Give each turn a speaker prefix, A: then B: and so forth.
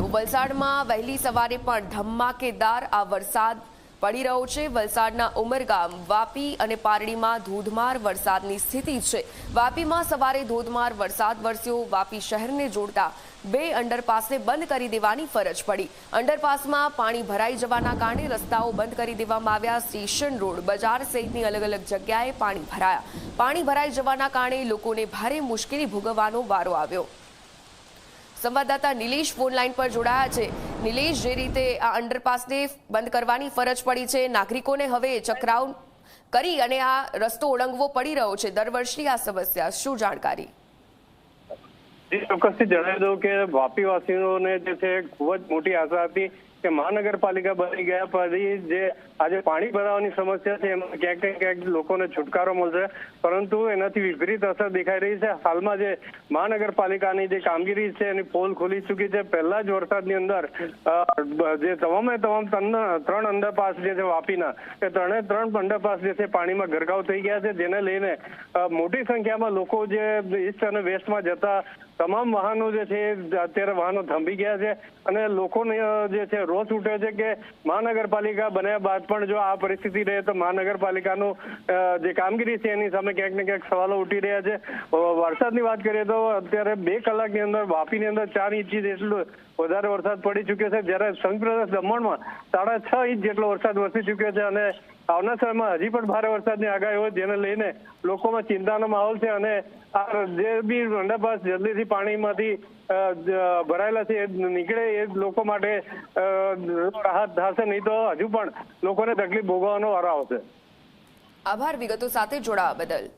A: તો વલસાડમાં વહેલી સવારે પણ ધમાકેદાર આ વરસાદ પડી રહ્યો છે। વલસાડના ઉમરગામ, વાપી અને પારડીમાં ધોધમાર વરસાદની સ્થિતિ છે। વાપીમાં સવારે ધોધમાર વરસાદ વરસ્યો। વાપી શહેરને જોડતા 2 અંડરપાસને બંધ કરી દેવાની ફરજ પડી। અંડરપાસમાં પાણી ભરાઈ જવાના કારણે રસ્તાઓ બંધ કરી દેવામાં આવ્યા। સ્ટેશન રોડ, બજાર સહિતની અલગ અલગ જગ્યાએ પાણી ભરાયા। પાણી ભરાઈ જવાના કારણે લોકોને ભારે મુશ્કેલી ભોગવવાનો વારો આવ્યો। સંવાદદાતા નિલેશ ફોન લાઈન પર જોડાયા છે। નિલેશ, જે રીતે આ અંડરપાસને બંધ કરવાની ફરજ પડી છે, નાગરિકોને હવે ચક્રાવ કરી અને આ રસ્તો ઓળંગવો પડી રહ્યો છે। દર વર્ષની આ સમસ્યા, શું જાણકારી?
B: ચોક્કસથી જણાવી દઉં કે વાપીવાસીઓને જે છે ખૂબ જ મોટી આશા હતી કે મહાનગરપાલિકા બની ગયા પછી જે આજે પાણી ભરાવાની સમસ્યા છે એમાં ક્યાંક ને ક્યાંક લોકોને છુટકારો મળશે, પરંતુ એનાથી વિપરીત અસર દેખાઈ રહી છે। હાલમાં જે મહાનગરપાલિકાની જે કામગીરી છે એની પોલ ખુલી ચૂકી છે। પહેલા જ વરસાદની અંદર જે તમામ 3 અંડરપાસ જે છે વાપીના, એ 3 અંડરપાસ જે છે પાણીમાં ગરકાવ થઈ ગયા છે, જેને લઈને મોટી સંખ્યામાં લોકો જે ઈસ્ટ અને વેસ્ટમાં જતા તમામ વાહનો જે છે અત્યારે વાહનો થંભી ગયા છે અને લોકોને જે છે રોષ ઉઠ્યો છે કે મહાનગરપાલિકા બન્યા બાદ પણ જો આ પરિસ્થિતિ રહે તો મહાનગરપાલિકાનું જે કામગીરી છે એની સામે ક્યાંક ને ક્યાંક સવાલો ઉઠી રહ્યા છે। વરસાદની વાત કરીએ તો અત્યારે 2 કલાકની અંદર વાપીની અંદર 4 ઇંચ જેટલો વધારે વરસાદ પડી ચુક્યો છે, જ્યારે સંઘ પ્રદેશ દમણમાં 6.5 ઇંચ જેટલો વરસાદ વરસી ચુક્યો છે અને આવનાર સમયમાં હજી પણ ભારે વરસાદની આગાહી હોય, જેને લઈને લોકોમાં ચિંતાનો માહોલ છે અને આ જે બી અંડરપાસ જલ્દીથી પાણીમાંથી ભરાયેલા છે એ નીકળે એ લોકો માટે રાહત થશે, નહીં તો હજુ પણ લોકોને તકલીફ ભોગવવાનો વારો આવશે।
A: આભાર વિગતો સાથે જોડાવા બદલ।